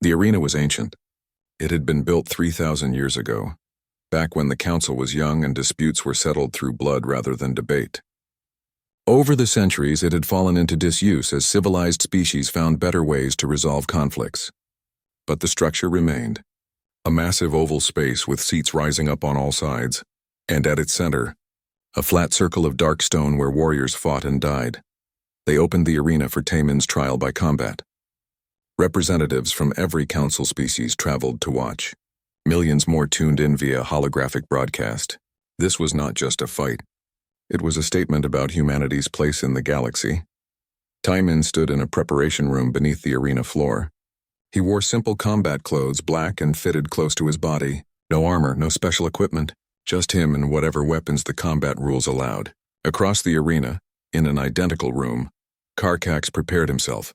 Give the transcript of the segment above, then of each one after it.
The arena was ancient. It had been built 3,000 years ago, back when the council was young and disputes were settled through blood rather than debate. Over the centuries, it had fallen into disuse as civilized species found better ways to resolve conflicts. But the structure remained. A massive oval space with seats rising up on all sides, and at its center, a flat circle of dark stone where warriors fought and died. They opened the arena for Taemin's trial by combat. Representatives from every council species traveled to watch. Millions more tuned in via holographic broadcast. This was not just a fight. It was a statement about humanity's place in the galaxy. Taemin stood in a preparation room beneath the arena floor. He wore simple combat clothes, black and fitted close to his body. No armor, no special equipment, just him and whatever weapons the combat rules allowed. Across the arena, in an identical room, Karkax prepared himself.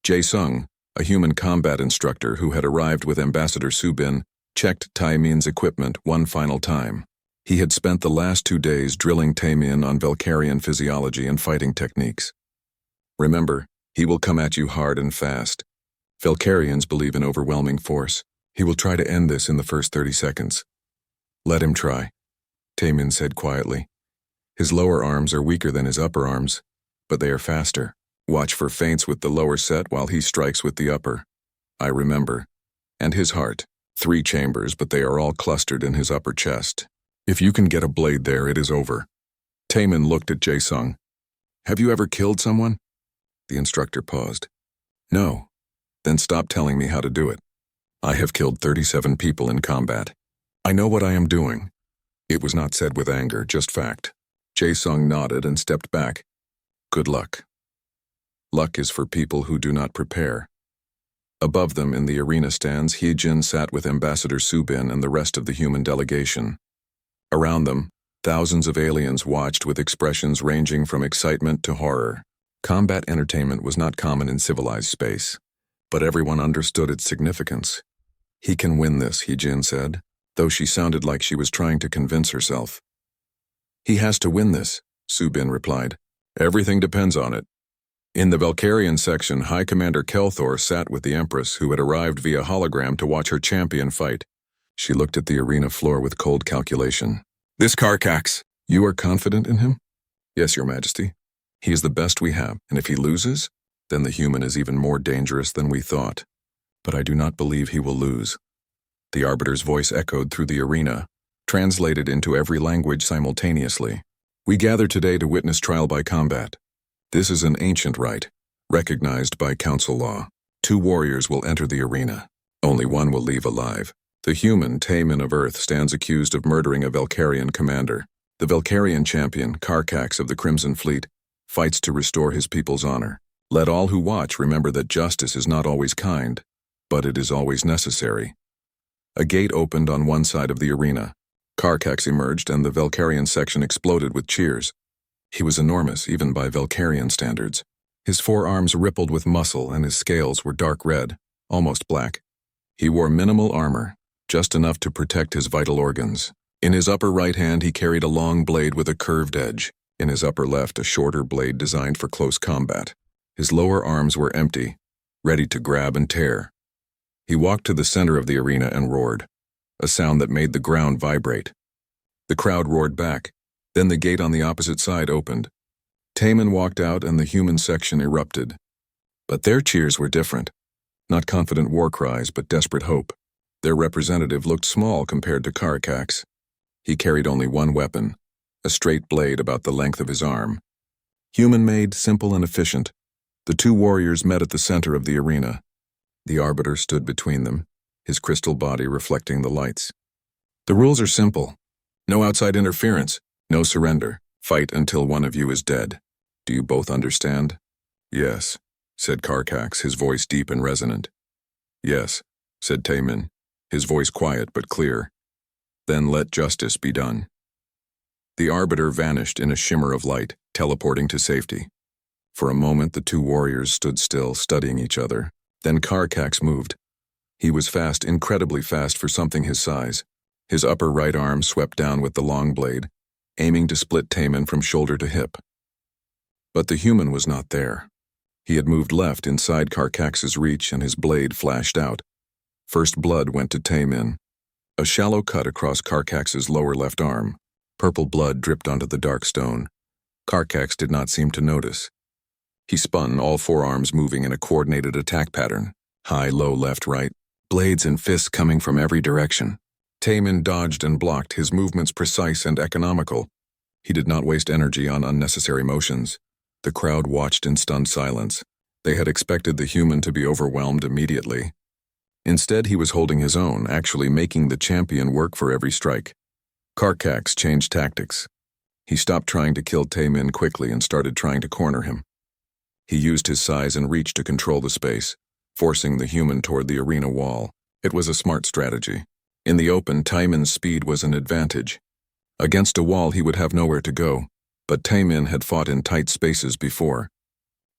Jae-sung, a human combat instructor who had arrived with Ambassador Subin, checked Taemin's equipment one final time. He had spent the last 2 days drilling Taemin on Valkyrian physiology and fighting techniques. Remember, he will come at you hard and fast. Valkyrians believe in overwhelming force. He will try to end this in the first 30 seconds. Let him try, Taemin said quietly. His lower arms are weaker than his upper arms, but they are faster. Watch for feints with the lower set while he strikes with the upper. I remember. And his heart. 3 chambers, but they are all clustered in his upper chest. If you can get a blade there, it is over. Taemin looked at Jae-sung. Have you ever killed someone? The instructor paused. No. Then stop telling me how to do it. I have killed 37 people in combat. I know what I am doing. It was not said with anger, just fact. Jae-sung nodded and stepped back. Good luck. Luck is for people who do not prepare. Above them in the arena stands, Heejin sat with Ambassador Subin and the rest of the human delegation. Around them, thousands of aliens watched with expressions ranging from excitement to horror. Combat entertainment was not common in civilized space, but everyone understood its significance. He can win this, Heejin said, though she sounded like she was trying to convince herself. He has to win this, Subin replied. Everything depends on it. In the Valkyrian section, High Commander Kelthor sat with the Empress, who had arrived via hologram to watch her champion fight. She looked at the arena floor with cold calculation. This Karkax, you are confident in him? Yes, Your Majesty. He is the best we have, and if he loses, then the human is even more dangerous than we thought. But I do not believe he will lose. The Arbiter's voice echoed through the arena, translated into every language simultaneously. We gather today to witness trial by combat. This is an ancient rite, recognized by council law. 2 warriors will enter the arena. Only one will leave alive. The human, Taemin of Earth, stands accused of murdering a Valkyrian commander. The Valkyrian champion, Karkax of the Crimson Fleet, fights to restore his people's honor. Let all who watch remember that justice is not always kind, but it is always necessary. A gate opened on one side of the arena. Karkax emerged and the Valkyrian section exploded with cheers. He was enormous, even by Valkyrian standards. His forearms rippled with muscle and his scales were dark red, almost black. He wore minimal armor, just enough to protect his vital organs. In his upper right hand, he carried a long blade with a curved edge. In his upper left, a shorter blade designed for close combat. His lower arms were empty, ready to grab and tear. He walked to the center of the arena and roared, a sound that made the ground vibrate. The crowd roared back. Then the gate on the opposite side opened. Taemin walked out and the human section erupted. But their cheers were different. Not confident war cries, but desperate hope. Their representative looked small compared to Karkax. He carried only one weapon, a straight blade about the length of his arm. Human-made, simple and efficient, the 2 warriors met at the center of the arena. The Arbiter stood between them, his crystal body reflecting the lights. The rules are simple. No outside interference, no surrender. Fight until one of you is dead. Do you both understand? Yes, said Karkax, his voice deep and resonant. Yes, said Taemin, his voice quiet but clear. Then let justice be done. The Arbiter vanished in a shimmer of light, teleporting to safety. For a moment, the 2 warriors stood still, studying each other. Then Karkax moved. He was fast, incredibly fast for something his size. His upper right arm swept down with the long blade, aiming to split Taemin from shoulder to hip. But the human was not there. He had moved left inside Karkax's reach and his blade flashed out. First blood went to Taemin. A shallow cut across Karkax's lower left arm. Purple blood dripped onto the dark stone. Karkax did not seem to notice. He spun, all four arms moving in a coordinated attack pattern. High, low, left, right. Blades and fists coming from every direction. Taemin dodged and blocked, his movements precise and economical. He did not waste energy on unnecessary motions. The crowd watched in stunned silence. They had expected the human to be overwhelmed immediately. Instead, he was holding his own, actually making the champion work for every strike. Karkax changed tactics. He stopped trying to kill Taemin quickly and started trying to corner him. He used his size and reach to control the space, forcing the human toward the arena wall. It was a smart strategy. In the open, Taemin's speed was an advantage. Against a wall, he would have nowhere to go, but Taemin had fought in tight spaces before.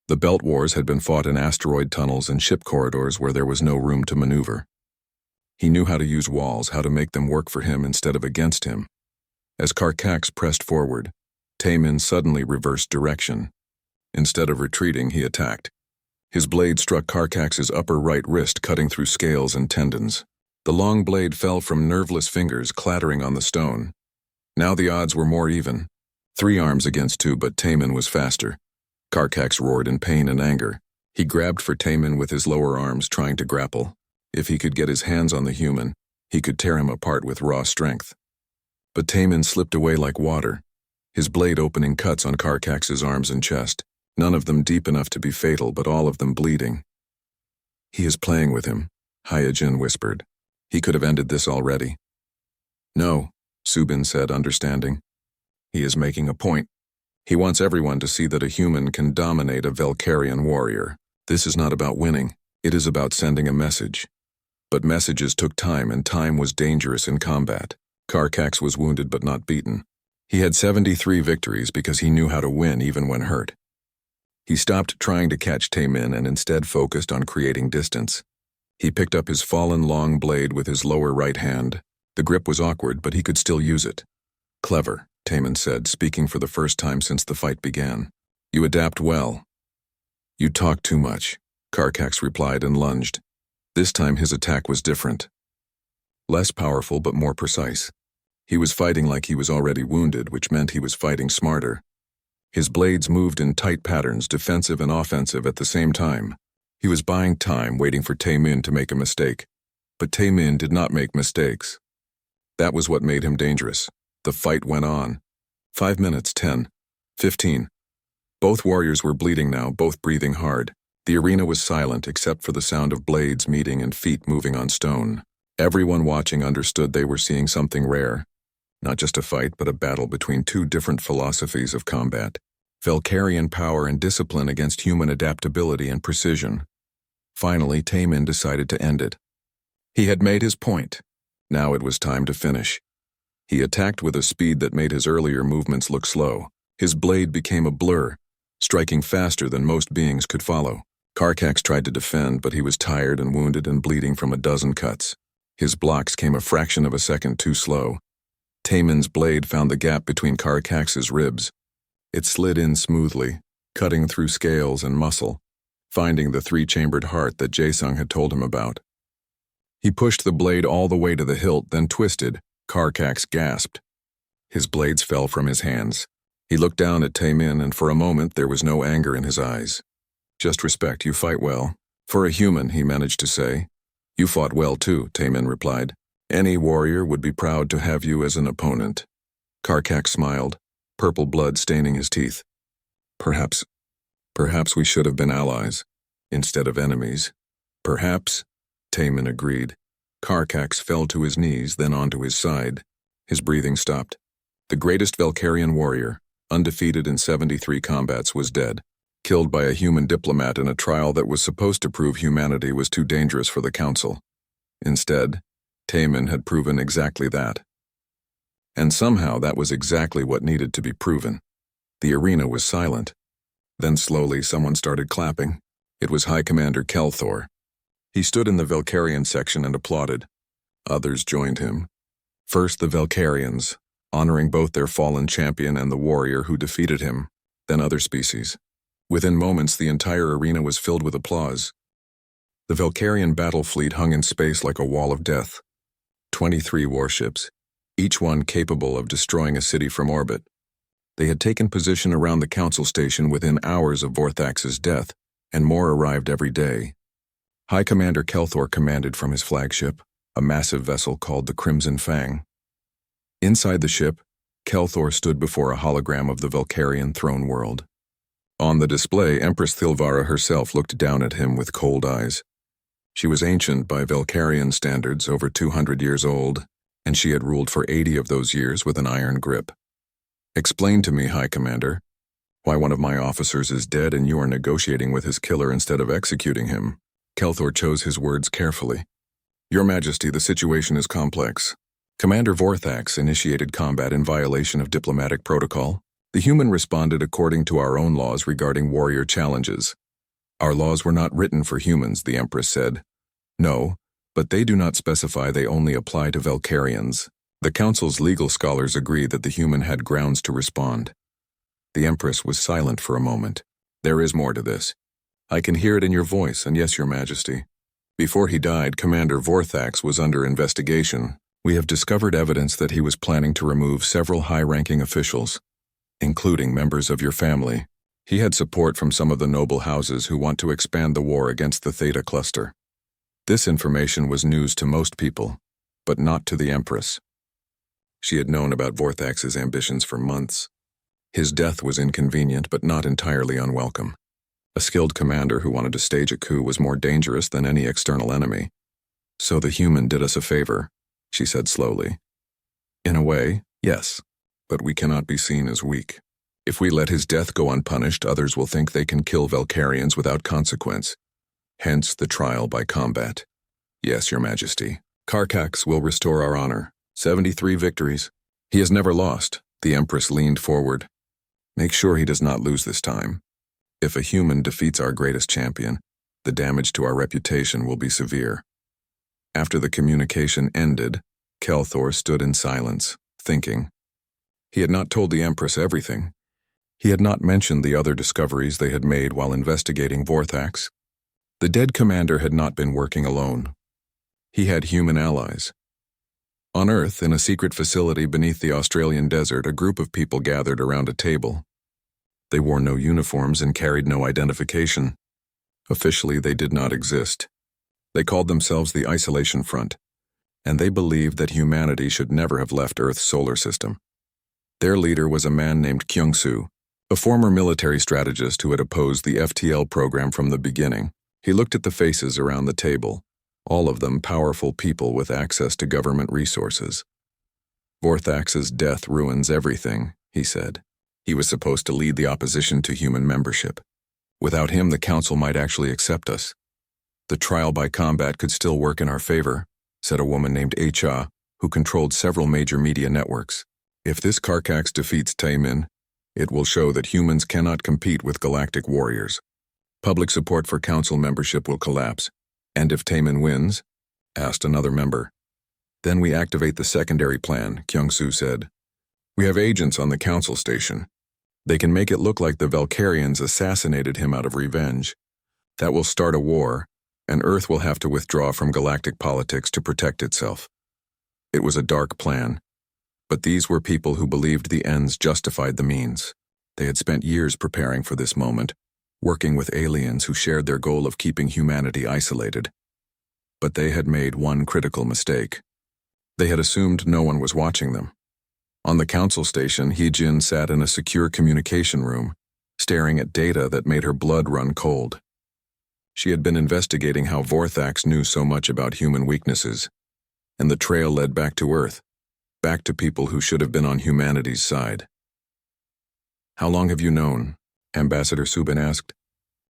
The Belt Wars had been fought in asteroid tunnels and ship corridors where there was no room to maneuver. He knew how to use walls, how to make them work for him instead of against him. As Karkax pressed forward, Taemin suddenly reversed direction. Instead of retreating, he attacked. His blade struck Karkax's upper right wrist, cutting through scales and tendons. The long blade fell from nerveless fingers, clattering on the stone. Now the odds were more even. 3 arms against 2, but Taemin was faster. Karkax roared in pain and anger. He grabbed for Taemin with his lower arms, trying to grapple. If he could get his hands on the human, he could tear him apart with raw strength. But Taemin slipped away like water, his blade opening cuts on Karkax's arms and chest, none of them deep enough to be fatal, but all of them bleeding. "He is playing with him," Hyojin whispered. "He could have ended this already." "No," Subin said, understanding. "He is making a point. He wants everyone to see that a human can dominate a Valkyrian warrior. This is not about winning, it is about sending a message." But messages took time, and time was dangerous in combat. Karkax was wounded but not beaten. He had 73 victories because he knew how to win even when hurt. He stopped trying to catch Taemin and instead focused on creating distance. He picked up his fallen long blade with his lower right hand. The grip was awkward, but he could still use it. "Clever," Taemin said, speaking for the first time since the fight began. "You adapt well." "You talk too much," Karkax replied and lunged. This time his attack was different. Less powerful but more precise. He was fighting like he was already wounded, which meant he was fighting smarter. His blades moved in tight patterns, defensive and offensive at the same time. He was buying time, waiting for Taemin to make a mistake. But Taemin did not make mistakes. That was what made him dangerous. The fight went on. 5 minutes, 10, 15. Both warriors were bleeding now, both breathing hard. The arena was silent except for the sound of blades meeting and feet moving on stone. Everyone watching understood they were seeing something rare. Not just a fight, but a battle between 2 different philosophies of combat. Valkyrian power and discipline against human adaptability and precision. Finally, Taemin decided to end it. He had made his point. Now it was time to finish. He attacked with a speed that made his earlier movements look slow. His blade became a blur, striking faster than most beings could follow. Karkax tried to defend, but he was tired and wounded and bleeding from a dozen cuts. His blocks came a fraction of a second too slow. Taemin's blade found the gap between Karkax's ribs. It slid in smoothly, cutting through scales and muscle, finding the 3-chambered heart that Jaesung had told him about. He pushed the blade all the way to the hilt, then twisted. Karkax gasped. His blades fell from his hands. He looked down at Taemin, and for a moment there was no anger in his eyes. "Just respect, you fight well." "For a human," he managed to say. "You fought well too," Taemin replied. "Any warrior would be proud to have you as an opponent." Karkax smiled, purple blood staining his teeth. Perhaps we should have been allies, instead of enemies." "Perhaps," Taemin agreed. Karkax fell to his knees, then onto his side. His breathing stopped. The greatest Valkyrian warrior, undefeated in 73 combats, was dead, killed by a human diplomat in a trial that was supposed to prove humanity was too dangerous for the Council. Instead, Taemin had proven exactly that. And somehow that was exactly what needed to be proven. The arena was silent. Then slowly someone started clapping. It was High Commander Kelthor. He stood in the Valkyrian section and applauded. Others joined him. First the Valkyrians, honoring both their fallen champion and the warrior who defeated him, then other species. Within moments, the entire arena was filled with applause. The Valkyrian battle fleet hung in space like a wall of death. 23 warships, each one capable of destroying a city from orbit. They had taken position around the council station within hours of Vorthax's death, and more arrived every day. High Commander Kelthor commanded from his flagship, a massive vessel called the Crimson Fang. Inside the ship, Kelthor stood before a hologram of the Valkyrian throne world. On the display, Empress Thilvara herself looked down at him with cold eyes. She was ancient by Valkyrian standards, over 200 years old, and she had ruled for 80 of those years with an iron grip. "Explain to me, High Commander, why one of my officers is dead and you are negotiating with his killer instead of executing him." Kelthor chose his words carefully. "Your Majesty, the situation is complex. Commander Vorthax initiated combat in violation of diplomatic protocol. The human responded according to our own laws regarding warrior challenges. Our laws were not written for humans," the Empress said. "No, but they do not specify they only apply to Valkyrians. The Council's legal scholars agree that the human had grounds to respond." The Empress was silent for a moment. "There is more to this. I can hear it in your voice, and yes, Your Majesty. Before he died, Commander Vorthax was under investigation. We have discovered evidence that he was planning to remove several high-ranking officials, including members of your family. He had support from some of the noble houses who want to expand the war against the Theta Cluster." This information was news to most people, but not to the Empress. She had known about Vorthax's ambitions for months. His death was inconvenient, but not entirely unwelcome. A skilled commander who wanted to stage a coup was more dangerous than any external enemy. "So the human did us a favor," she said slowly. "In a way, yes, but we cannot be seen as weak. If we let his death go unpunished, others will think they can kill Valkyrians without consequence. Hence the trial by combat. Yes, Your Majesty. Karkax will restore our honor. 73 victories. He has never lost." The Empress leaned forward. "Make sure he does not lose this time. If a human defeats our greatest champion, the damage to our reputation will be severe." After the communication ended, Kelthor stood in silence, thinking. He had not told the Empress everything. He had not mentioned the other discoveries they had made while investigating Vorthax. The dead commander had not been working alone. He had human allies. On Earth, in a secret facility beneath the Australian desert, a group of people gathered around a table. They wore no uniforms and carried no identification. Officially, they did not exist. They called themselves the Isolation Front, and they believed that humanity should never have left Earth's solar system. Their leader was a man named Kyung-Soo, a former military strategist who had opposed the FTL program from the beginning. He looked at the faces around the table, all of them powerful people with access to government resources. "Vorthax's death ruins everything," he said. "He was supposed to lead the opposition to human membership. Without him, the Council might actually accept us. The trial by combat could still work in our favor," said a woman named Cha, who controlled several major media networks. "If this Karkax defeats Taemin, it will show that humans cannot compete with galactic warriors. Public support for Council membership will collapse. And if Taemin wins?" asked another member. "Then we activate the secondary plan," Kyung-Soo said. "We have agents on the Council station. They can make it look like the Valkyrians assassinated him out of revenge. That will start a war, and Earth will have to withdraw from galactic politics to protect itself." It was a dark plan, but these were people who believed the ends justified the means. They had spent years preparing for this moment, working with aliens who shared their goal of keeping humanity isolated. But they had made one critical mistake. They had assumed no one was watching them. On the Council station, Hee-Jin sat in a secure communication room, staring at data that made her blood run cold. She had been investigating how Vorthax knew so much about human weaknesses, and the trail led back to Earth, back to people who should have been on humanity's side. "How long have you known?" Ambassador Subin asked.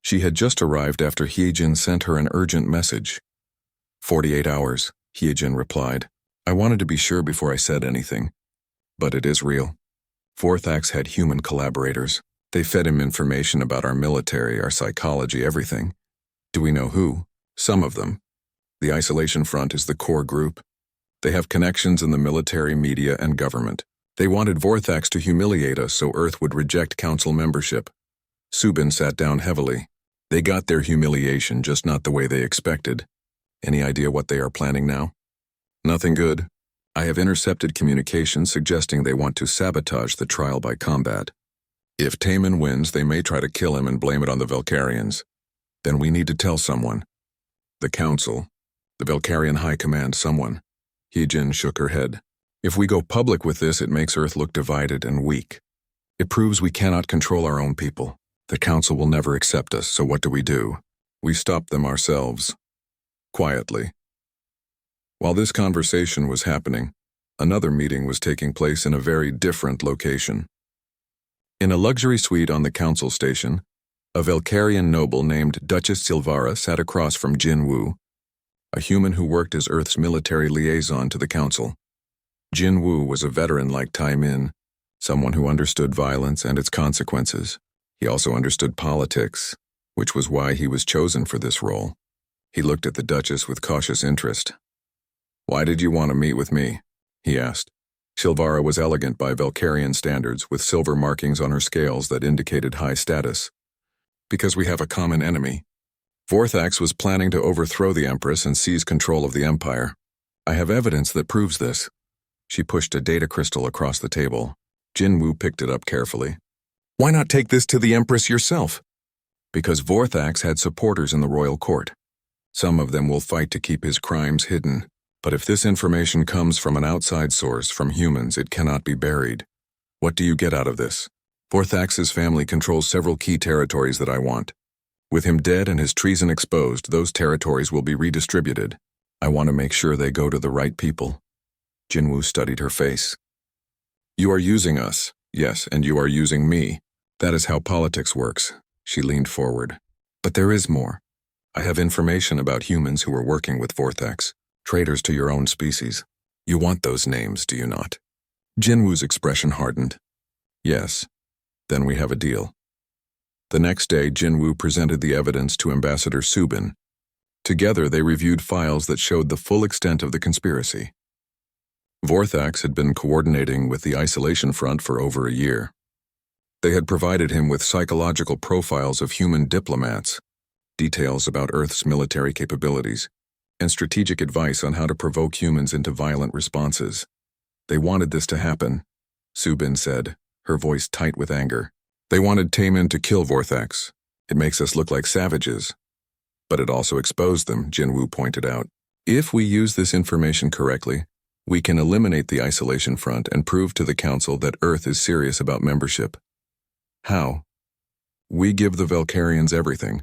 She had just arrived after Hee-Jin sent her an urgent message. 48 hours, Hee-Jin replied. "I wanted to be sure before I said anything. But it is real. Vorthax had human collaborators. They fed him information about our military, our psychology, everything. Do we know who? Some of them. The Isolation Front is the core group. They have connections in the military, media, and government. They wanted Vorthax to humiliate us so Earth would reject Council membership. Subin sat down heavily. They got their humiliation, just not the way they expected. Any idea what they are planning now? Nothing good. I have intercepted communication suggesting they want to sabotage the trial by combat. If Taman wins, they may try to kill him and blame it on the Valkyrians. Then we need to tell someone. The Council. The Valkyrian High Command, someone. Heejin shook her head. If we go public with this, it makes Earth look divided and weak. It proves we cannot control our own people. The Council will never accept us, so what do? We stop them ourselves. Quietly. While this conversation was happening, another meeting was taking place in a very different location. In a luxury suite on the Council station, a Valkyrian noble named Duchess Silvara sat across from Jin Wu, a human who worked as Earth's military liaison to the Council. Jin Wu was a veteran like Tai Min, someone who understood violence and its consequences. He also understood politics, which was why he was chosen for this role. He looked at the Duchess with cautious interest. "Why did you want to meet with me?" he asked. Silvara was elegant by Valkyrian standards, with silver markings on her scales that indicated high status. "Because we have a common enemy. Vorthax was planning to overthrow the Empress and seize control of the Empire. I have evidence that proves this." She pushed a data crystal across the table. Jin Wu picked it up carefully. "Why not take this to the Empress yourself?" "Because Vorthax had supporters in the royal court. Some of them will fight to keep his crimes hidden. But if this information comes from an outside source, from humans, it cannot be buried. What do you get out of this? Vorthax's family controls several key territories that I want. With him dead and his treason exposed, those territories will be redistributed. I want to make sure they go to the right people." Jinwoo studied her face. "You are using us, yes, and you are using me. That is how politics works." She leaned forward. "But there is more. I have information about humans who are working with Vorthax. Traitors to your own species. You want those names, do you not?" Jinwoo's expression hardened. "Yes. Then we have a deal." The next day, Jinwoo presented the evidence to Ambassador Subin. Together, they reviewed files that showed the full extent of the conspiracy. Vorthax had been coordinating with the Isolation Front for over a year. They had provided him with psychological profiles of human diplomats, details about Earth's military capabilities, and strategic advice on how to provoke humans into violent responses. They wanted this to happen, Subin said, her voice tight with anger. They wanted Taman to kill Vorthax. It makes us look like savages. But it also exposed them, Jinwoo pointed out. If we use this information correctly, we can eliminate the Isolation Front and prove to the Council that Earth is serious about membership. How? We give the Valkyrians everything.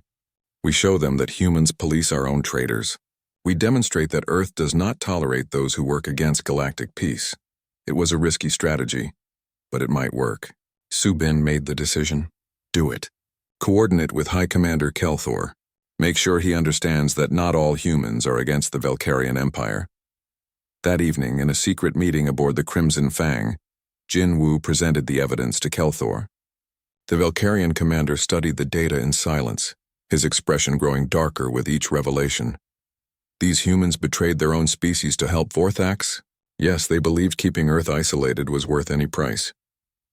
We show them that humans police our own traitors. We demonstrate that Earth does not tolerate those who work against galactic peace. It was a risky strategy, but it might work. Subin made the decision. Do it. Coordinate with High Commander Kelthor. Make sure he understands that not all humans are against the Valkyrian Empire. That evening, in a secret meeting aboard the Crimson Fang, Jin Wu presented the evidence to Kelthor. The Valkyrian commander studied the data in silence, his expression growing darker with each revelation. These humans betrayed their own species to help Vorthax? Yes, they believed keeping Earth isolated was worth any price.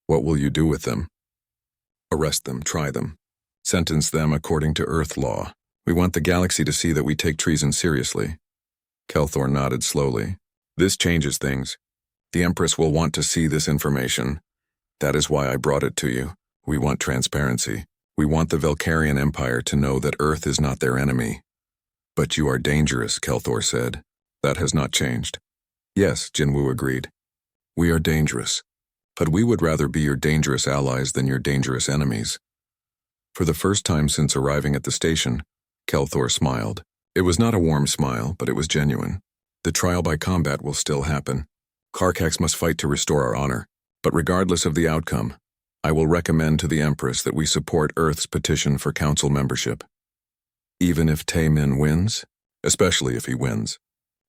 What will you do with them? Arrest them, try them. Sentence them according to Earth law. We want the galaxy to see that we take treason seriously. Kelthor nodded slowly. This changes things. The Empress will want to see this information. That is why I brought it to you. We want transparency. We want the Valkyrian Empire to know that Earth is not their enemy. But you are dangerous, Kelthor said. That has not changed. Yes, Jinwoo agreed. We are dangerous. But we would rather be your dangerous allies than your dangerous enemies. For the first time since arriving at the station, Kelthor smiled. It was not a warm smile, but it was genuine. The trial by combat will still happen. Karkax must fight to restore our honor. But regardless of the outcome, I will recommend to the Empress that we support Earth's petition for Council membership. Even if Taemin wins? Especially if he wins.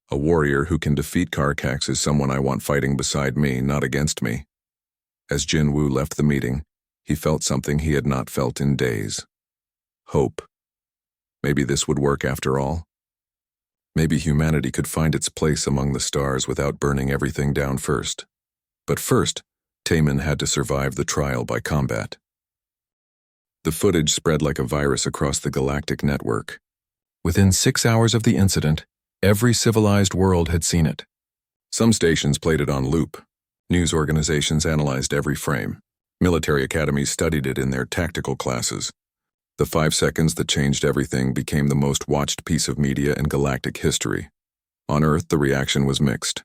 A warrior who can defeat Karkax is someone I want fighting beside me, not against me. As Jin Woo left the meeting, he felt something he had not felt in days. Hope. Maybe this would work after all. Maybe humanity could find its place among the stars without burning everything down first. But first, Taemin had to survive the trial by combat. The footage spread like a virus across the galactic network. Within 6 hours of the incident, every civilized world had seen it. Some stations played it on loop. News organizations analyzed every frame. Military academies studied it in their tactical classes. The 5 seconds that changed everything became the most watched piece of media in galactic history. On Earth, the reaction was mixed.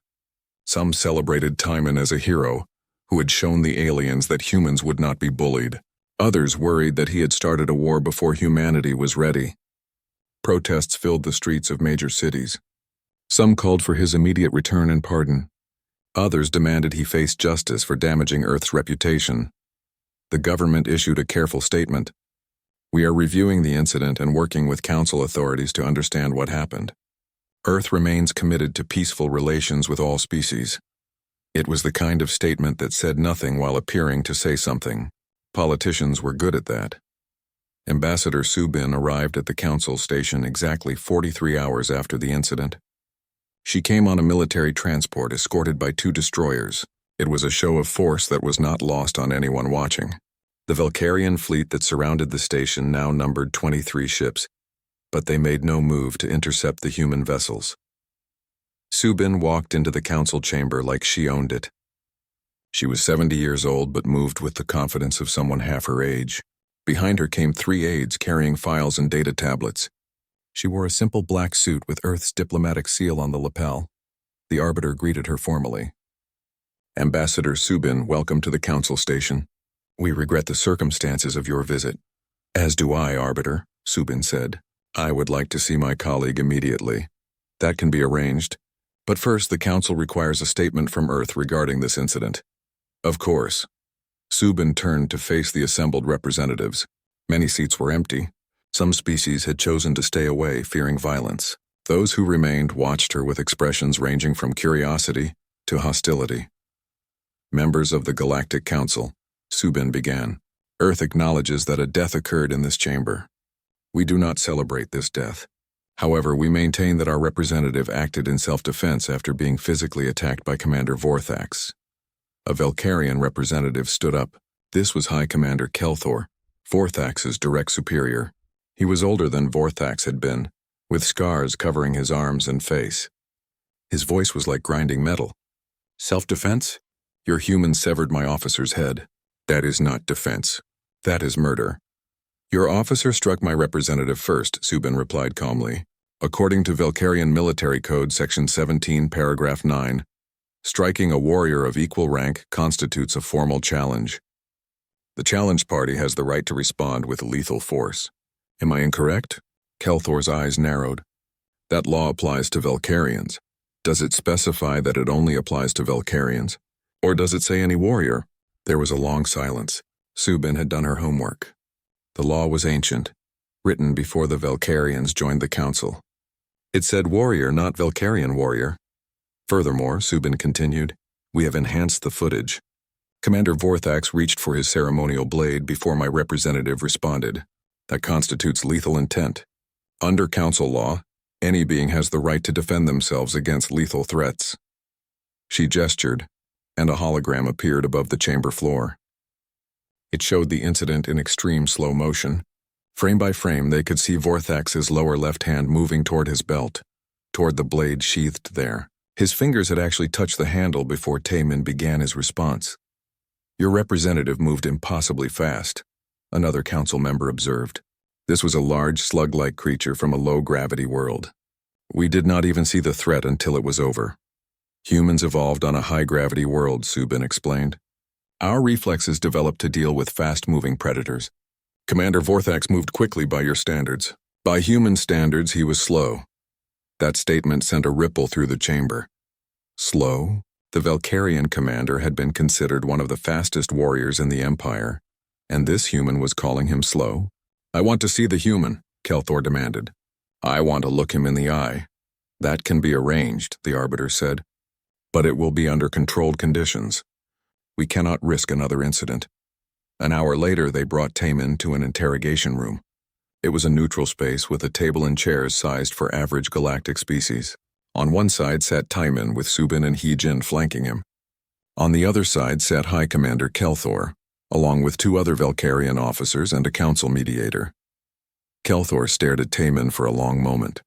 Some celebrated Timon as a hero who had shown the aliens that humans would not be bullied. Others worried that he had started a war before humanity was ready. Protests filled the streets of major cities. Some called for his immediate return and pardon. Others demanded he face justice for damaging Earth's reputation. The government issued a careful statement. We are reviewing the incident and working with council authorities to understand what happened. Earth remains committed to peaceful relations with all species. It was the kind of statement that said nothing while appearing to say something. Politicians were good at that. Ambassador Subin arrived at the council station exactly 43 hours after the incident. She came on a military transport escorted by 2 destroyers. It was a show of force that was not lost on anyone watching. The Valkyrian fleet that surrounded the station now numbered 23 ships, but they made no move to intercept the human vessels. Subin walked into the council chamber like she owned it. She was 70 years old but moved with the confidence of someone half her age. Behind her came 3 aides carrying files and data tablets. She wore a simple black suit with Earth's diplomatic seal on the lapel. The arbiter greeted her formally. Ambassador Subin, welcome to the council station. We regret the circumstances of your visit. As do I, Arbiter, Subin said. I would like to see my colleague immediately. That can be arranged. But first, the council requires a statement from Earth regarding this incident. Of course. Subin turned to face the assembled representatives. Many seats were empty. Some species had chosen to stay away, fearing violence. Those who remained watched her with expressions ranging from curiosity to hostility. Members of the Galactic Council, Subin began. Earth acknowledges that a death occurred in this chamber. We do not celebrate this death. However, we maintain that our representative acted in self-defense after being physically attacked by Commander Vorthax. A Valkyrian representative stood up. This was High Commander Kelthor, Vorthax's direct superior. He was older than Vorthax had been, with scars covering his arms and face. His voice was like grinding metal. Self-defense? Your humans severed my officer's head. That is not defense. That is murder. Your officer struck my representative first, Subin replied calmly. According to Valkyrian Military Code, Section 17, Paragraph 9, striking a warrior of equal rank constitutes a formal challenge. The challenged party has the right to respond with lethal force. Am I incorrect? Kelthor's eyes narrowed. That law applies to Valkyrians. Does it specify that it only applies to Valkyrians? Or does it say any warrior? There was a long silence. Subin had done her homework. The law was ancient, written before the Valkyrians joined the council. It said warrior, not Valkyrian warrior. Furthermore, Subin continued, we have enhanced the footage. Commander Vorthax reached for his ceremonial blade before my representative responded. That constitutes lethal intent. Under council law, any being has the right to defend themselves against lethal threats. She gestured, and a hologram appeared above the chamber floor. It showed the incident in extreme slow motion. Frame by frame, they could see Vorthax's lower left hand moving toward his belt, toward the blade sheathed there. His fingers had actually touched the handle before Taemin began his response. Your representative moved impossibly fast, another council member observed. This was a large slug-like creature from a low-gravity world. We did not even see the threat until it was over. Humans evolved on a high-gravity world, Subin explained. Our reflexes developed to deal with fast-moving predators. Commander Vorthax moved quickly by your standards. By human standards, he was slow. That statement sent a ripple through the chamber. Slow? The Valkyrian commander had been considered one of the fastest warriors in the Empire, and this human was calling him slow? I want to see the human, Kelthor demanded. I want to look him in the eye. That can be arranged, the arbiter said, but it will be under controlled conditions. We cannot risk another incident. An hour later, they brought Taemin to an interrogation room. It was a neutral space with a table and chairs sized for average galactic species. On one side sat Taemin with Subin and Heejin flanking him. On the other side sat High Commander Kelthor, along with 2 other Valkyrian officers and a council mediator. Kelthor stared at Taemin for a long moment.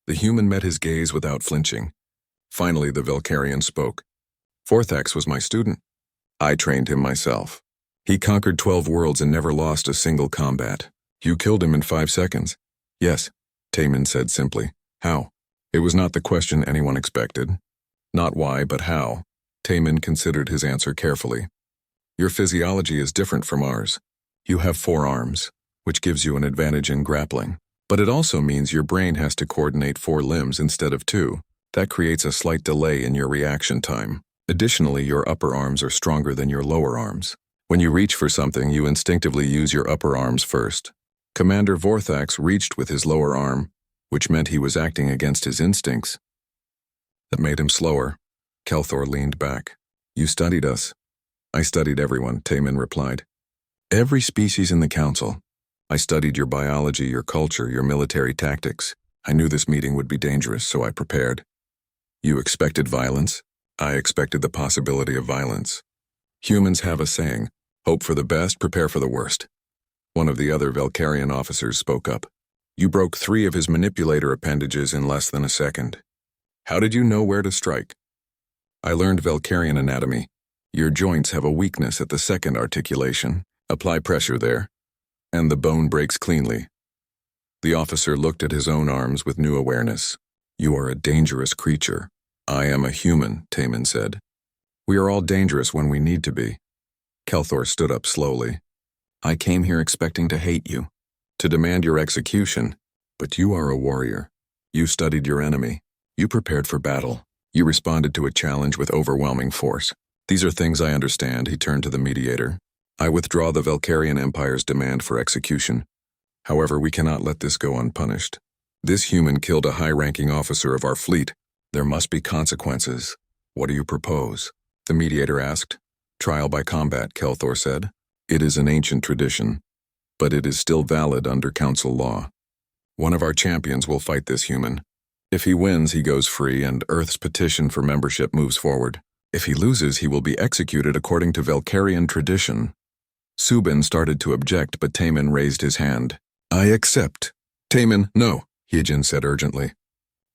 The human met his gaze without flinching. Finally, the Valkyrian spoke. Vorthax was my student. I trained him myself. He conquered 12 worlds and never lost a single combat. You killed him in 5 seconds. Yes, Taemin said simply. How? It was not the question anyone expected. Not why, but how. Taemin considered his answer carefully. Your physiology is different from ours. You have 4 arms, which gives you an advantage in grappling. But it also means your brain has to coordinate 4 limbs instead of 2. That creates a slight delay in your reaction time. Additionally, your upper arms are stronger than your lower arms. When you reach for something, you instinctively use your upper arms first. Commander Vorthax reached with his lower arm, which meant he was acting against his instincts. That made him slower. Kelthor leaned back. You studied us. I studied everyone, Taemin replied. Every species in the council. I studied your biology, your culture, your military tactics. I knew this meeting would be dangerous, so I prepared. You expected violence? I expected the possibility of violence. Humans have a saying, hope for the best, prepare for the worst. One of the other Valkyrian officers spoke up. You broke 3 of his manipulator appendages in less than a second. How did you know where to strike? I learned Valkyrian anatomy. Your joints have a weakness at the second articulation. Apply pressure there, and the bone breaks cleanly. The officer looked at his own arms with new awareness. You are a dangerous creature. I am a human, Taemin said. We are all dangerous when we need to be. Kelthor stood up slowly. I came here expecting to hate you, to demand your execution, but you are a warrior. You studied your enemy. You prepared for battle. You responded to a challenge with overwhelming force. These are things I understand, he turned to the mediator. I withdraw the Valkyrian Empire's demand for execution. However, we cannot let this go unpunished. This human killed a high-ranking officer of our fleet. There must be consequences. What do you propose? The mediator asked. Trial by combat, Kelthor said. It is an ancient tradition, but it is still valid under council law. One of our champions will fight this human. If he wins, he goes free and Earth's petition for membership moves forward. If he loses, he will be executed according to Valkyrian tradition. Subin started to object, but Taemin raised his hand. I accept. Taemin, no, Hyejin said urgently.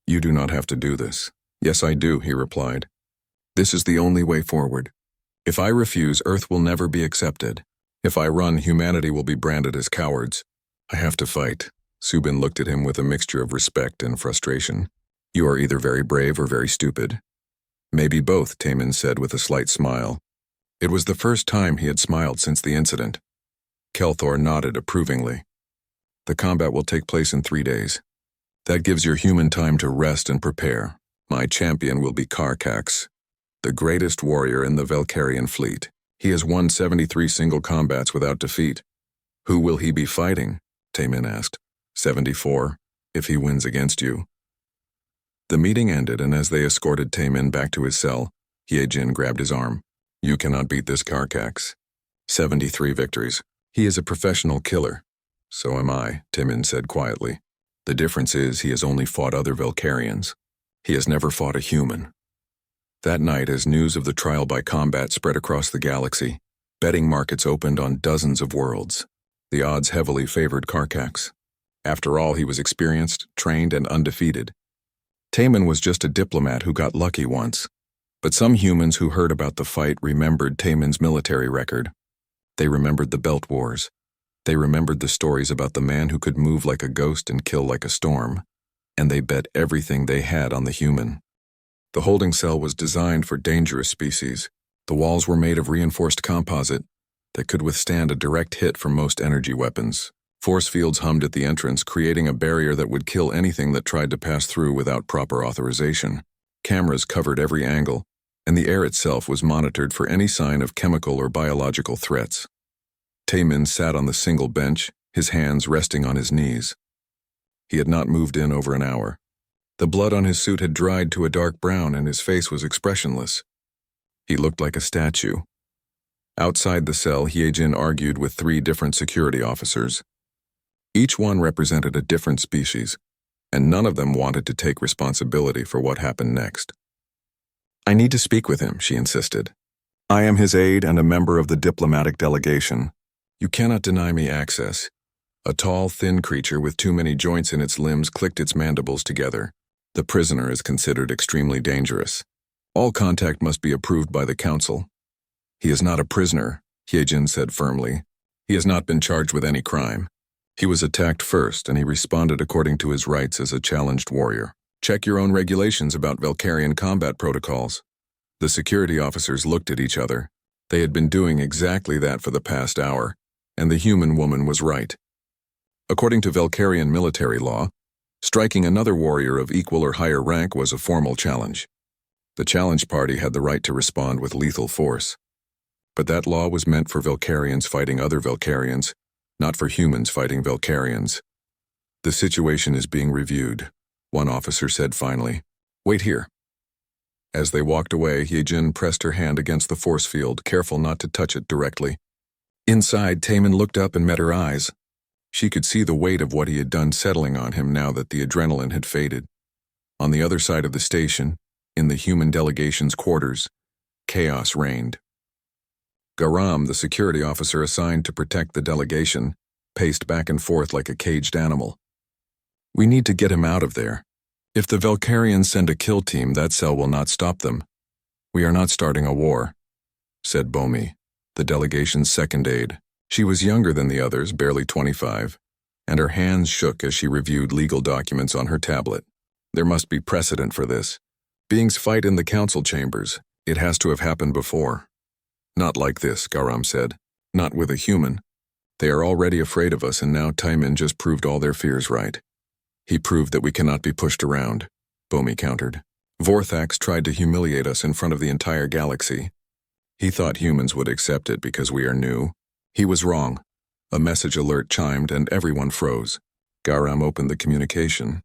You do not have to do this. Yes, I do, he replied. This is the only way forward. If I refuse, Earth will never be accepted. If I run, humanity will be branded as cowards. I have to fight. Subin looked at him with a mixture of respect and frustration. You are either very brave or very stupid. Maybe both, Taemin said with a slight smile. It was the first time he had smiled since the incident. Kelthor nodded approvingly. The combat will take place in 3 days. That gives your human time to rest and prepare. My champion will be Karkax, the greatest warrior in the Valkyrian fleet. He has won 73 single combats without defeat. Who will he be fighting? Taemin asked. 74, if he wins against you. The meeting ended, and as they escorted Taemin back to his cell, Hyejin grabbed his arm. You cannot beat this Karkax. 73 victories. He is a professional killer. So am I, Taemin said quietly. The difference is he has only fought other Valkyrians. He has never fought a human. That night, as news of the trial by combat spread across the galaxy, betting markets opened on dozens of worlds. The odds heavily favored Karkax. After all, he was experienced, trained, and undefeated. Taemin was just a diplomat who got lucky once. But some humans who heard about the fight remembered Taemin's military record. They remembered the Belt Wars. They remembered the stories about the man who could move like a ghost and kill like a storm. And they bet everything they had on the human. The holding cell was designed for dangerous species. The walls were made of reinforced composite that could withstand a direct hit from most energy weapons. Force fields hummed at the entrance, creating a barrier that would kill anything that tried to pass through without proper authorization. Cameras covered every angle, and the air itself was monitored for any sign of chemical or biological threats. Taemin sat on the single bench, his hands resting on his knees. He had not moved in over an hour. The blood on his suit had dried to a dark brown and his face was expressionless. He looked like a statue. Outside the cell, Hyejin argued with 3 different security officers. Each one represented a different species, and none of them wanted to take responsibility for what happened next. I need to speak with him, she insisted. I am his aide and a member of the diplomatic delegation. You cannot deny me access. A tall, thin creature with too many joints in its limbs clicked its mandibles together. The prisoner is considered extremely dangerous. All contact must be approved by the council. He is not a prisoner, Hyejin said firmly. He has not been charged with any crime. He was attacked first, and he responded according to his rights as a challenged warrior. Check your own regulations about Valkyrian combat protocols. The security officers looked at each other. They had been doing exactly that for the past hour, and the human woman was right. According to Valkyrian military law, striking another warrior of equal or higher rank was a formal challenge. The challenged party had the right to respond with lethal force. But that law was meant for Valkyrians fighting other Valkyrians, not for humans fighting Valkyrians. The situation is being reviewed, one officer said finally. Wait here. As they walked away, Hyejin pressed her hand against the force field, careful not to touch it directly. Inside, Taemin looked up and met her eyes. She could see the weight of what he had done settling on him now that the adrenaline had faded. On the other side of the station, in the human delegation's quarters, chaos reigned. Garam, the security officer assigned to protect the delegation, paced back and forth like a caged animal. We need to get him out of there. If the Valkyrians send a kill team, that cell will not stop them. We are not starting a war, said Bomi, the delegation's second aide. She was younger than the others, barely 25, and her hands shook as she reviewed legal documents on her tablet. There must be precedent for this. Beings fight in the council chambers. It has to have happened before. Not like this, Garam said. Not with a human. They are already afraid of us, and now Taemin just proved all their fears right. He proved that we cannot be pushed around, Bomi countered. Vorthax tried to humiliate us in front of the entire galaxy. He thought humans would accept it because we are new. He was wrong. A message alert chimed and everyone froze. Garam opened the communication.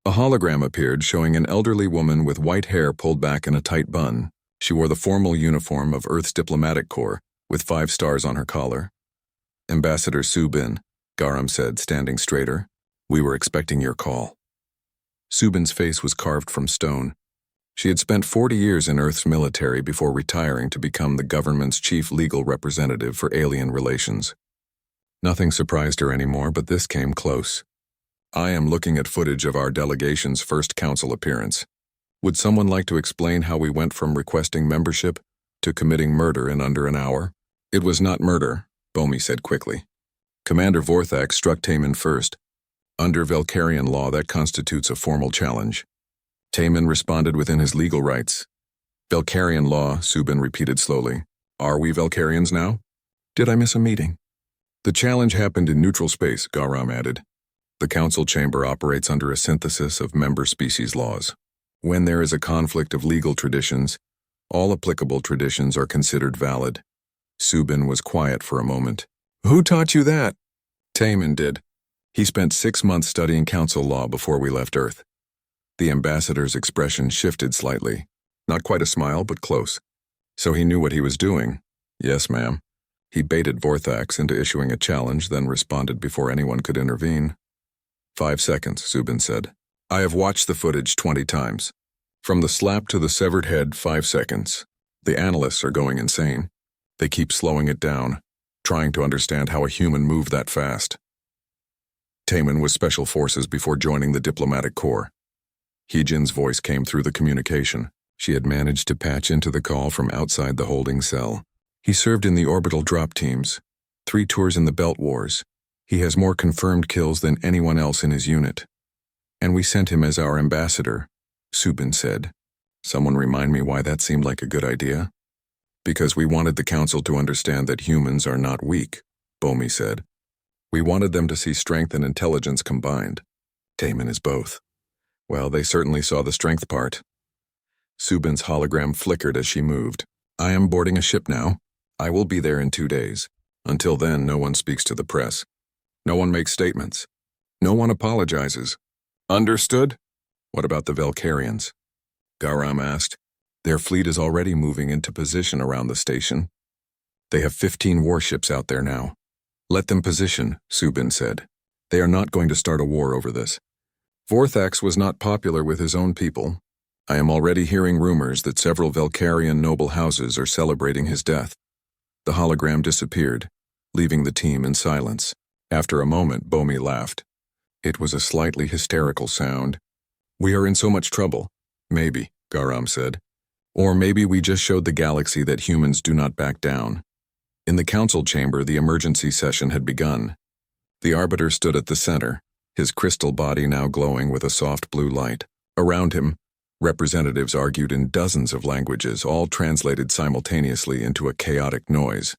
A hologram appeared showing an elderly woman with white hair pulled back in a tight bun. She wore the formal uniform of Earth's diplomatic corps, with 5 stars on her collar. Ambassador Subin, Garam said, standing straighter. We were expecting your call. Subin's face was carved from stone. She had spent 40 years in Earth's military before retiring to become the government's chief legal representative for alien relations. Nothing surprised her anymore, but this came close. I am looking at footage of our delegation's first council appearance. Would someone like to explain how we went from requesting membership to committing murder in under an hour? It was not murder, Bomi said quickly. Commander Vorthax struck Taemin first. Under Valkyrian law, that constitutes a formal challenge. Taemin responded within his legal rights. Valkyrian law, Subin repeated slowly. Are we Valkyrians now? Did I miss a meeting? The challenge happened in neutral space, Garam added. The council chamber operates under a synthesis of member species laws. When there is a conflict of legal traditions, all applicable traditions are considered valid. Subin was quiet for a moment. Who taught you that? Taemin did. He spent 6 months studying council law before we left Earth. The ambassador's expression shifted slightly. Not quite a smile, but close. So he knew what he was doing. Yes, ma'am. He baited Vorthax into issuing a challenge, then responded before anyone could intervene. 5 seconds, Subin said. I have watched the footage 20 times. From the slap to the severed head, 5 seconds. The analysts are going insane. They keep slowing it down, trying to understand how a human moved that fast. Taemin was Special Forces before joining the diplomatic corps. Hyejin's voice came through the communication. She had managed to patch into the call from outside the holding cell. He served in the orbital drop teams, 3 tours in the Belt Wars. He has more confirmed kills than anyone else in his unit. And we sent him as our ambassador, Subin said. Someone remind me why that seemed like a good idea? Because we wanted the council to understand that humans are not weak, Bomi said. We wanted them to see strength and intelligence combined. Taemin is both. Well, they certainly saw the strength part. Subin's hologram flickered as she moved. I am boarding a ship now. I will be there in 2 days. Until then, no one speaks to the press. No one makes statements. No one apologizes. Understood? What about the Valkyrians? Garam asked. Their fleet is already moving into position around the station. They have 15 warships out there now. Let them position, Subin said. They are not going to start a war over this. Vorthax was not popular with his own people. I am already hearing rumors that several Velkarian noble houses are celebrating his death. The hologram disappeared, leaving the team in silence. After a moment, Bomi laughed. It was a slightly hysterical sound. We are in so much trouble. Maybe, Garam said. Or maybe we just showed the galaxy that humans do not back down. In the council chamber, the emergency session had begun. The Arbiter stood at the center, his crystal body now glowing with a soft blue light. Around him, representatives argued in dozens of languages, all translated simultaneously into a chaotic noise.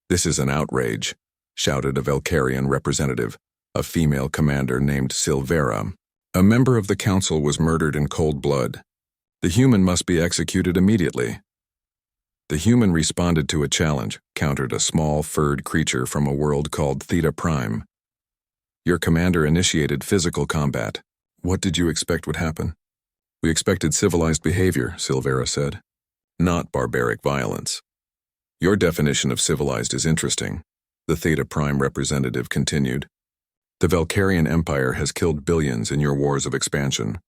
"This is an outrage," shouted a Velkarian representative, a female commander named Silvera. "A member of the council was murdered in cold blood. The human must be executed immediately." The human responded to a challenge, countered a small furred creature from a world called Theta Prime. "Your commander initiated physical combat. What did you expect would happen?" "We expected civilized behavior," Silvera said. "Not barbaric violence." "Your definition of civilized is interesting," the Theta Prime representative continued. "The Velkarian Empire has killed billions in your wars of expansion.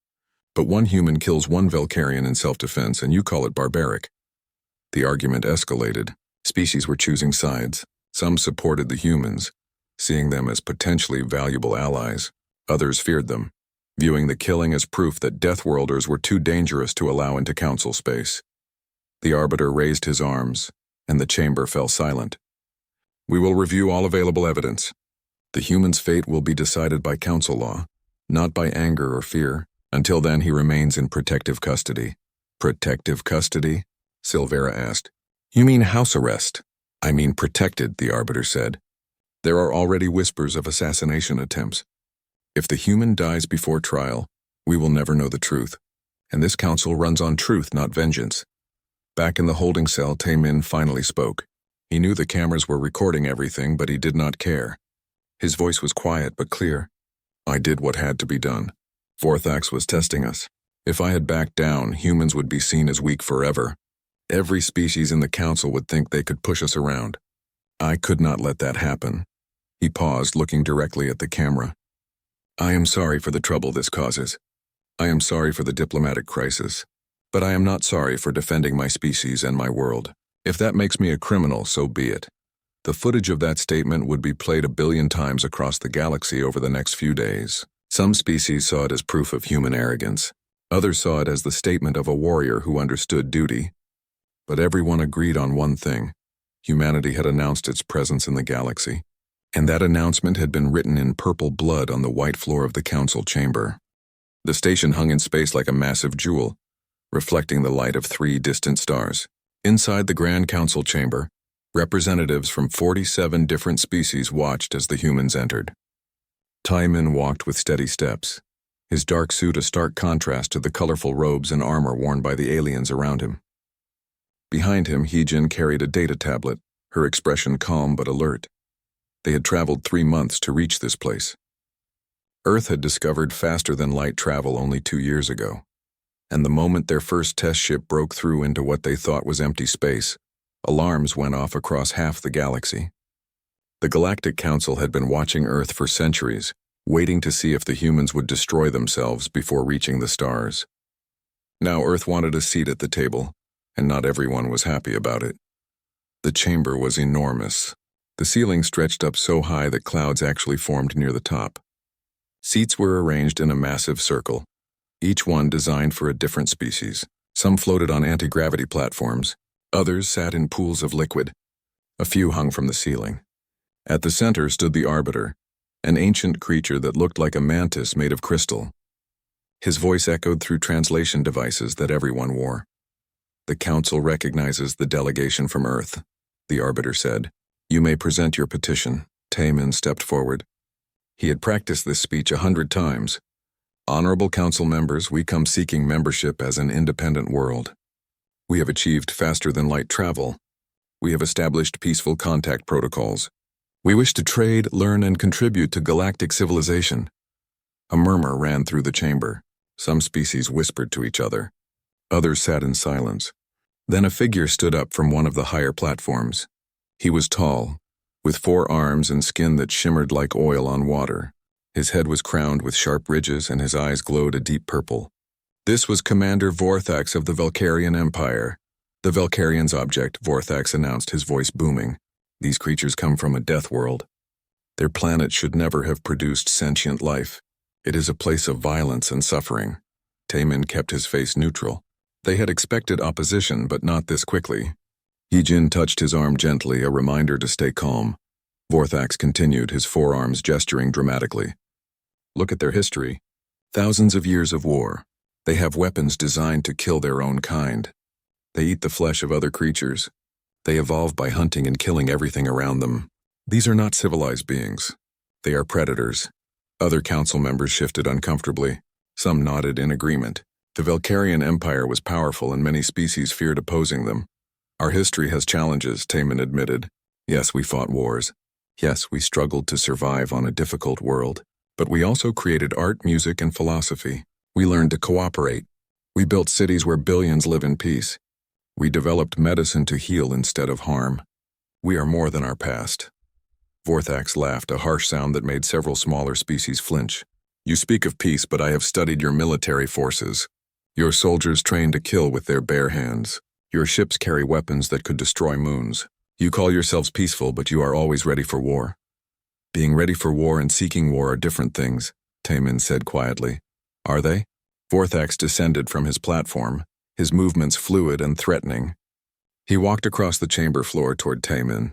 But one human kills one Velkarian in self-defense and you call it barbaric." The argument escalated. Species were choosing sides. Some supported the humans, seeing them as potentially valuable allies. Others feared them, viewing the killing as proof that Deathworlders were too dangerous to allow into council space. The Arbiter raised his arms, and the chamber fell silent. "We will review all available evidence. The human's fate will be decided by council law, not by anger or fear. Until then, he remains in protective custody." "Protective custody?" Silvera asked. "You mean house arrest?" "I mean protected," the Arbiter said. "There are already whispers of assassination attempts. If the human dies before trial, we will never know the truth. And this council runs on truth, not vengeance." Back in the holding cell, Taemin finally spoke. He knew the cameras were recording everything, but he did not care. His voice was quiet but clear. "I did what had to be done. Vorthax was testing us. If I had backed down, humans would be seen as weak forever. Every species in the council would think they could push us around. I could not let that happen." He paused, looking directly at the camera. "I am sorry for the trouble this causes. I am sorry for the diplomatic crisis. But I am not sorry for defending my species and my world. If that makes me a criminal, so be it." The footage of that statement would be played 1 billion times across the galaxy over the next few days. Some species saw it as proof of human arrogance. Others saw it as the statement of a warrior who understood duty. But everyone agreed on one thing. Humanity had announced its presence in the galaxy. And that announcement had been written in purple blood on the white floor of the council chamber. The station hung in space like a massive jewel, reflecting the light of 3 distant stars. Inside the Grand Council chamber, representatives from 47 different species watched as the humans entered. Taemin walked with steady steps, his dark suit a stark contrast to the colorful robes and armor worn by the aliens around him. Behind him, Heejin carried a data tablet, her expression calm but alert. They had traveled 3 months to reach this place. Earth had discovered faster-than-light travel only 2 years ago. And the moment their first test ship broke through into what they thought was empty space, alarms went off across half the galaxy. The Galactic Council had been watching Earth for centuries, waiting to see if the humans would destroy themselves before reaching the stars. Now Earth wanted a seat at the table, and not everyone was happy about it. The chamber was enormous. The ceiling stretched up so high that clouds actually formed near the top. Seats were arranged in a massive circle, each one designed for a different species. Some floated on anti-gravity platforms, others sat in pools of liquid. A few hung from the ceiling. At the center stood the Arbiter, an ancient creature that looked like a mantis made of crystal. His voice echoed through translation devices that everyone wore. "The Council recognizes the delegation from Earth," the Arbiter said. "You may present your petition." Taemin stepped forward. He had practiced this speech 100 times. "Honorable Council members, we come seeking membership as an independent world. We have achieved faster-than-light travel. We have established peaceful contact protocols. We wish to trade, learn, and contribute to galactic civilization." A murmur ran through the chamber. Some species whispered to each other. Others sat in silence. Then a figure stood up from one of the higher platforms. He was tall, with 4 arms and skin that shimmered like oil on water. His head was crowned with sharp ridges and his eyes glowed a deep purple. This was Commander Vorthax of the Valkyrian Empire. The Valkyrian's object, Vorthax announced, his voice booming. These creatures come from a death world. Their planet should never have produced sentient life. It is a place of violence and suffering. Taemin kept his face neutral. They had expected opposition, but not this quickly. Yijin touched his arm gently, a reminder to stay calm. Vorthax continued, his forearms gesturing dramatically. Look at their history. Thousands of years of war. They have weapons designed to kill their own kind. They eat the flesh of other creatures. They evolve by hunting and killing everything around them. These are not civilized beings. They are predators. Other council members shifted uncomfortably. Some nodded in agreement. The Valkyrian Empire was powerful and many species feared opposing them. Our history has challenges, Taemin admitted. Yes, we fought wars. Yes, we struggled to survive on a difficult world. But we also created art, music, and philosophy. We learned to cooperate. We built cities where billions live in peace. We developed medicine to heal instead of harm. We are more than our past. Vorthax laughed, a harsh sound that made several smaller species flinch. You speak of peace, but I have studied your military forces. Your soldiers train to kill with their bare hands. Your ships carry weapons that could destroy moons. You call yourselves peaceful, but you are always ready for war. Being ready for war and seeking war are different things, Taemin said quietly. Are they? Vorthax descended from his platform, his movements fluid and threatening. He walked across the chamber floor toward Taemin.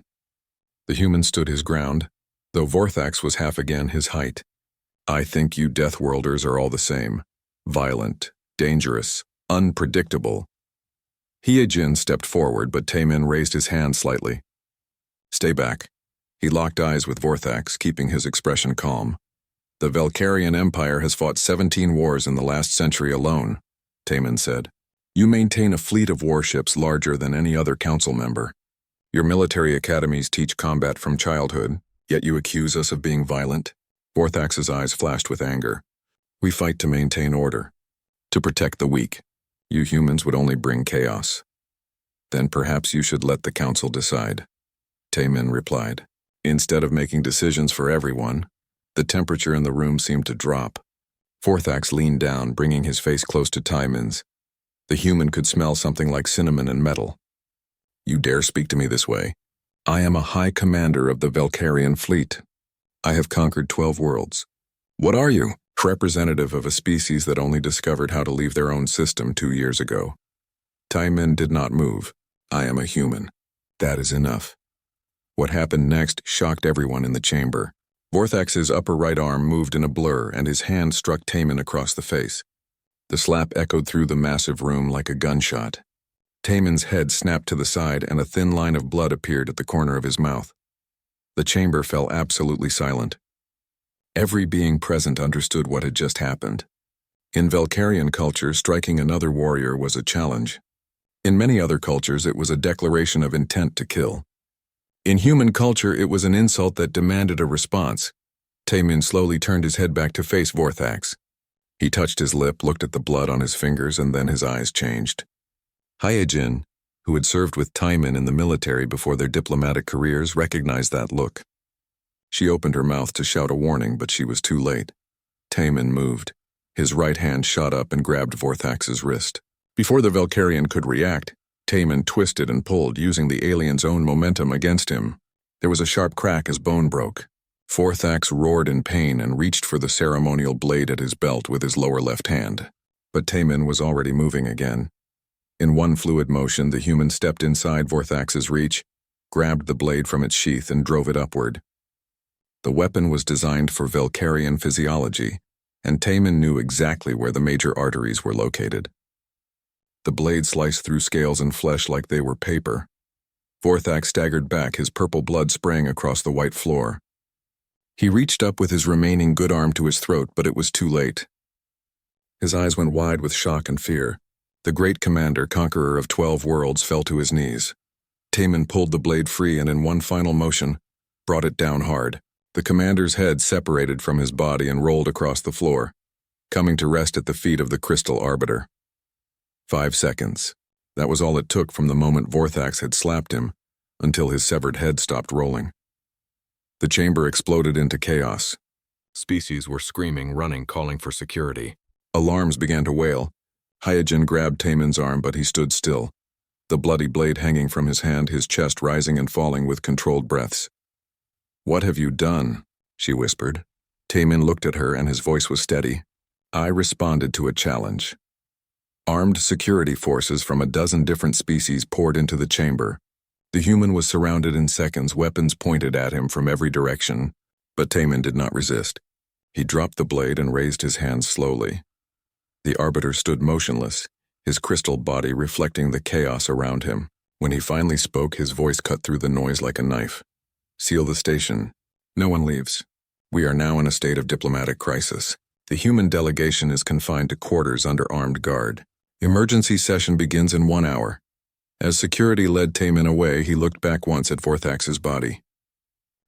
The human stood his ground, though Vorthax was half again his height. I think you Deathworlders are all the same. Violent, dangerous, unpredictable. Hyejin stepped forward, but Taemin raised his hand slightly. Stay back. He locked eyes with Vorthax, keeping his expression calm. The Valkyrian Empire has fought 17 wars in the last century alone, Taemin said. You maintain a fleet of warships larger than any other council member. Your military academies teach combat from childhood, yet you accuse us of being violent? Vorthax's eyes flashed with anger. We fight to maintain order, to protect the weak. You humans would only bring chaos. Then perhaps you should let the council decide, Taemin replied. Instead of making decisions for everyone, the temperature in the room seemed to drop. Vorthax leaned down, bringing his face close to Taemin's. The human could smell something like cinnamon and metal. You dare speak to me this way? I am a high commander of the Valkyrian fleet. I have conquered 12 worlds. What are you? Representative of a species that only discovered how to leave their own system 2 years ago. Taemin did not move. I am a human. That is enough. What happened next shocked everyone in the chamber. Vorthax's upper right arm moved in a blur, and his hand struck Taemin across the face. The slap echoed through the massive room like a gunshot. Taemin's head snapped to the side, and a thin line of blood appeared at the corner of his mouth. The chamber fell absolutely silent. Every being present understood what had just happened. In Valkyrian culture, striking another warrior was a challenge. In many other cultures, it was a declaration of intent to kill. In human culture, it was an insult that demanded a response. Taemin slowly turned his head back to face Vorthax. He touched his lip, looked at the blood on his fingers, and then his eyes changed. Hyejin, who had served with Taemin in the military before their diplomatic careers, recognized that look. She opened her mouth to shout a warning, but she was too late. Taemin moved. His right hand shot up and grabbed Vorthax's wrist. Before the Valkyrian could react, Taemin twisted and pulled, using the alien's own momentum against him. There was a sharp crack as bone broke. Vorthax roared in pain and reached for the ceremonial blade at his belt with his lower left hand. But Taemin was already moving again. In one fluid motion, the human stepped inside Vorthax's reach, grabbed the blade from its sheath, and drove it upward. The weapon was designed for Valkyrian physiology, and Taemin knew exactly where the major arteries were located. The blade sliced through scales and flesh like they were paper. Vorthax staggered back, his purple blood spraying across the white floor. He reached up with his remaining good arm to his throat, but it was too late. His eyes went wide with shock and fear. The great commander, conqueror of 12 worlds, fell to his knees. Taemin pulled the blade free and in one final motion, brought it down hard. The commander's head separated from his body and rolled across the floor, coming to rest at the feet of the crystal arbiter. 5 seconds. That was all it took from the moment Vorthax had slapped him until his severed head stopped rolling. The chamber exploded into chaos. Species were screaming, running, calling for security. Alarms began to wail. Hyojin grabbed Taemin's arm, but he stood still, the bloody blade hanging from his hand, his chest rising and falling with controlled breaths. "What have you done?" she whispered. Taemin looked at her and his voice was steady. "I responded to a challenge." Armed security forces from a dozen different species poured into the chamber. The human was surrounded in seconds, weapons pointed at him from every direction, but Taemin did not resist. He dropped the blade and raised his hands slowly. The Arbiter stood motionless, his crystal body reflecting the chaos around him. When he finally spoke, his voice cut through the noise like a knife. "Seal the station. No one leaves. We are now in a state of diplomatic crisis. The human delegation is confined to quarters under armed guard. Emergency session begins in 1 hour." As security led Taemin away, he looked back once at Vorthax's body.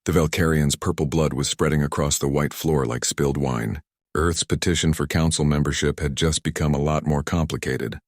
The Valkyrian's purple blood was spreading across the white floor like spilled wine. Earth's petition for council membership had just become a lot more complicated.